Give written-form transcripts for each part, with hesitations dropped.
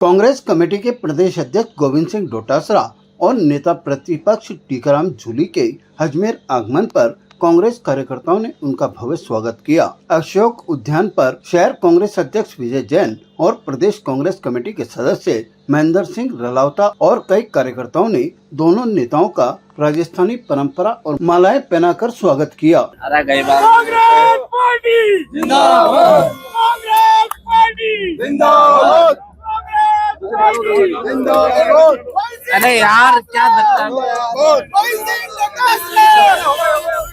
Congress committee के प्रदेश अध्यक्ष गोविंद सिंह डोटासरा और नेता प्रतिपक्ष टीकाराम जूली के अजमेर आगमन पर कांग्रेस कार्यकर्ताओं ने उनका भव्य स्वागत किया। अशोक उद्यान पर शहर कांग्रेस अध्यक्ष विजय जैन और प्रदेश कांग्रेस कमेटी के सदस्य महेंद्र सिंह रलावता और कई कार्यकर्ताओं ने दोनों नेताओं का राजस्थानी परंपरा और मालाएं पहनाकर स्वागत किया। कांग्रेस पार्टी जिंदाबाद, कांग्रेस पार्टी जिंदाबाद, अरे यार क्या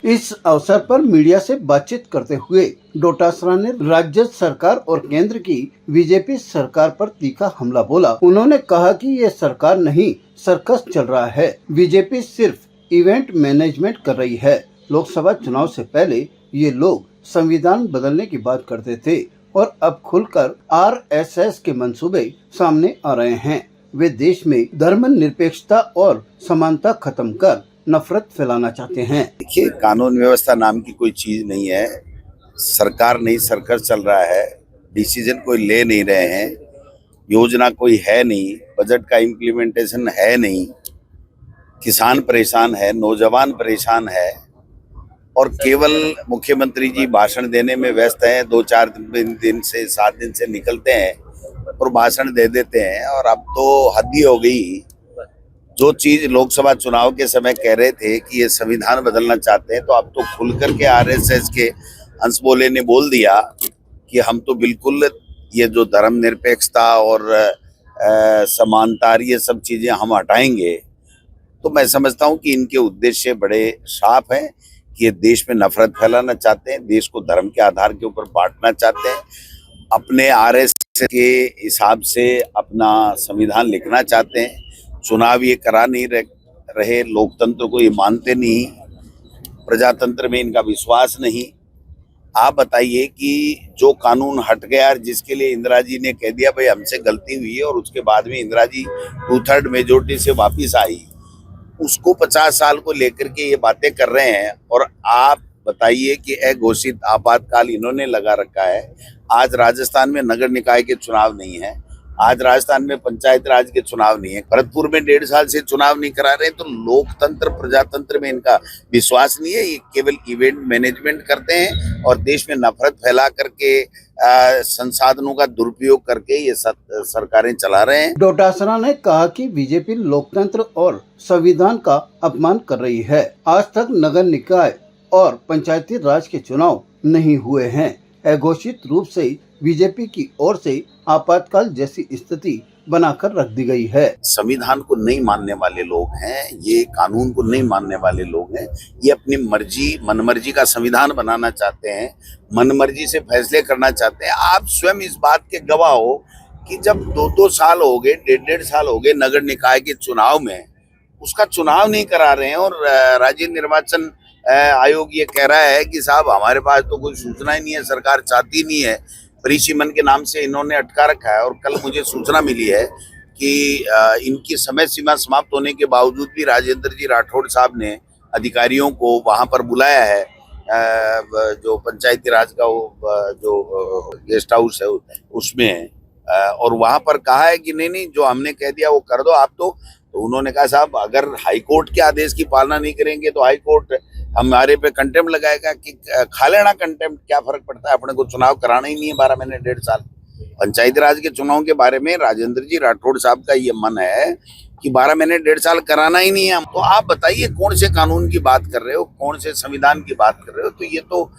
इस अवसर पर मीडिया से बातचीत करते हुए डोटासरा ने राज्य सरकार और केंद्र की बीजेपी सरकार पर तीखा हमला बोला। उन्होंने कहा कि ये सरकार नहीं सर्कस चल रहा है, बीजेपी सिर्फ इवेंट मैनेजमेंट कर रही है। लोकसभा चुनाव से पहले ये लोग संविधान बदलने की बात करते थे और अब खुलकर आरएसएस के मंसूबे सामने आ रहे हैं। वे देश में धर्मनिरपेक्षता और समानता खत्म कर नफरत फैलाना चाहते हैं। देखिए, कानून व्यवस्था नाम की कोई चीज नहीं है। सरकार नहीं, सर्कस चल रहा है। डिसीजन कोई ले नहीं रहे हैं, योजना कोई है नहीं, बजट का इम्प्लीमेंटेशन है नहीं। किसान परेशान है, नौजवान परेशान है और केवल मुख्यमंत्री जी भाषण देने में व्यस्त हैं। 2-4 दिन से 7 दिन से निकलते हैं और भाषण दे देते हैं। और अब तो हद ही हो गई। जो चीज लोकसभा चुनाव के समय कह रहे थे कि ये संविधान बदलना चाहते हैं, तो अब तो खुल करके आरएसएस के हंस बोले ने बोल दिया कि हम तो बिल्कुल ये जो धर्मनिरपेक्षता और समानता ये सब चीजें हम हटाएंगे। तो मैं समझता हूँ कि इनके उद्देश्य बड़े साफ हैं कि ये देश में नफरत फैलाना चाहते हैं, देश को धर्म के आधार के ऊपर बांटना चाहते हैं, अपने आरएसएस के हिसाब से अपना संविधान लिखना चाहते हैं। चुनाव ये करा नहीं रहे, लोकतंत्र को ये मानते नहीं, प्रजातंत्र में इनका विश्वास नहीं। आप बताइए कि जो कानून हट गया, जिसके लिए इंदिरा जी ने कह दिया भाई हमसे गलती हुई है, और उसके बाद में इंदिरा जी 2/3 मेजोरिटी से वापिस आई, उसको 50 साल को लेकर के ये बातें कर रहे हैं। और आप बताइए कि अघोषित आपातकाल इन्होंने लगा रखा है। आज राजस्थान में नगर निकाय के चुनाव नहीं है, आज राजस्थान में पंचायत राज के चुनाव नहीं है, भरतपुर में 1.5 साल से चुनाव नहीं करा रहे। तो लोकतंत्र प्रजातंत्र में इनका विश्वास नहीं है। ये केवल इवेंट मैनेजमेंट करते हैं और देश में नफरत फैला करके संसाधनों का दुरुपयोग करके ये सरकारें चला रहे हैं। डोटासरा ने कहा कि बीजेपी लोकतंत्र और संविधान का अपमान कर रही है। आज तक नगर निकाय और पंचायती राज के चुनाव नहीं हुए हैं। अघोषित रूप से बीजेपी की ओर से आपातकाल जैसी स्थिति बनाकर रख दी गई है। संविधान को नहीं मानने वाले लोग हैं, ये कानून को नहीं मानने वाले लोग हैं। ये अपनी मर्जी मनमर्जी का संविधान बनाना चाहते हैं, मनमर्जी से फैसले करना चाहते हैं। आप स्वयं इस बात के गवाह हो कि जब 2-2 साल हो गए, 1.5 साल हो गए नगर निकाय के चुनाव में, उसका चुनाव नहीं करा रहे हैं। और राज्य निर्वाचन आयोग ये कह रहा है कि साहब हमारे पास तो कोई सूचना ही नहीं है, सरकार चाहती नहीं है। परिसीमन के नाम से इन्होंने अटका रखा है। और कल मुझे सूचना मिली है कि इनकी समय सीमा समाप्त होने के बावजूद भी राजेंद्र जी राठौड़ साहब ने अधिकारियों को वहां पर बुलाया है, जो पंचायती राज का जो गेस्ट हाउस है उसमें, और वहां पर कहा है कि नहीं जो हमने कह दिया वो कर दो आप। तो उन्होंने कहा साहब अगर हाईकोर्ट के आदेश की पालना नहीं करेंगे तो हाईकोर्ट हमारे पे कंटेम्प्ट लगाएगा। कि खा लेना कंटेम्प्ट, क्या फर्क पड़ता है, अपने को चुनाव कराना ही नहीं है 12 महीने 1.5 साल। पंचायती राज के चुनाव के बारे में राजेंद्र जी राठौड़ साहब का ये मन है कि 12 महीने 1.5 साल कराना ही नहीं है। तो आप बताइए कौन से कानून की बात कर रहे हो, कौन से संविधान की बात कर रहे हो। तो ये तो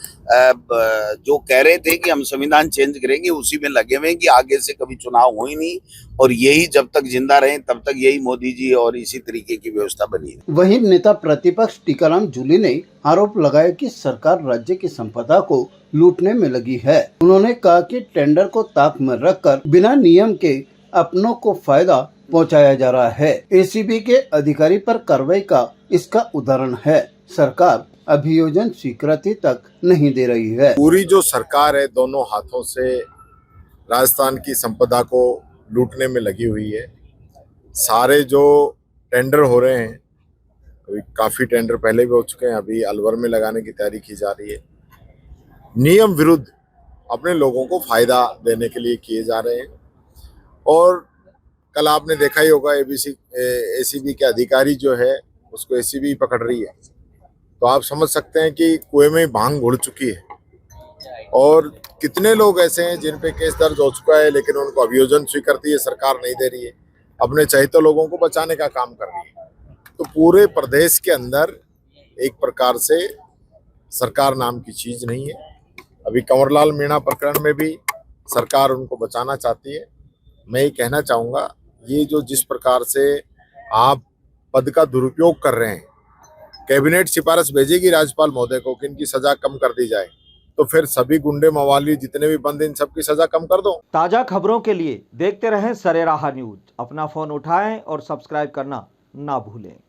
जो कह रहे थे कि हम संविधान चेंज करेंगे उसी में लगे हुए हैं कि आगे से कभी चुनाव हो ही नहीं, और यही जब तक जिंदा रहे तब तक यही मोदी जी और इसी तरीके की व्यवस्था बनी है। वहीं नेता प्रतिपक्ष टीकाराम जूली ने आरोप लगाया कि सरकार राज्य की संपदा को लूटने में लगी है। उन्होंने कहा कि टेंडर को ताक में रखकर बिना नियम के अपनों को फायदा पहुंचाया जा रहा है। एसीबी के अधिकारी पर कार्रवाई का इसका उदाहरण है। सरकार अभियोजन स्वीकृति तक नहीं दे रही है। पूरी जो सरकार है दोनों हाथों से राजस्थान की संपदा को लूटने में लगी हुई है। सारे जो टेंडर हो रहे हैं, अभी काफी टेंडर पहले भी हो चुके हैं, अभी अलवर में लगाने की तैयारी की जा रही है। नियम विरुद्ध अपने लोगों को फायदा देने के लिए किए जा रहे हैं। और कल आपने देखा ही होगा एसीबी के अधिकारी जो है उसको एसीबी पकड़ रही है। तो आप समझ सकते हैं कि कुएं में भांग घुल चुकी है। और कितने लोग ऐसे हैं जिन पे केस दर्ज हो चुका है लेकिन उनको अभियोजन स्वीकृति है सरकार नहीं दे रही है, अपने चहेते लोगों को बचाने का काम कर रही है। तो पूरे प्रदेश के अंदर एक प्रकार से सरकार नाम की चीज नहीं है। अभी कंवरलाल मीणा प्रकरण में भी सरकार उनको बचाना चाहती है। मैं ये कहना चाहूँगा, ये जो जिस प्रकार से आप पद का दुरुपयोग कर रहे हैं, कैबिनेट सिफारिश भेजेगी राज्यपाल महोदय को कि इनकी सजा कम कर दी जाए, तो फिर सभी गुंडे मवाली जितने भी बंद इन सबकी सजा कम कर दो। ताज़ा खबरों के लिए देखते रहें सरेराह न्यूज। अपना फोन उठाएं और सब्सक्राइब करना ना भूलें।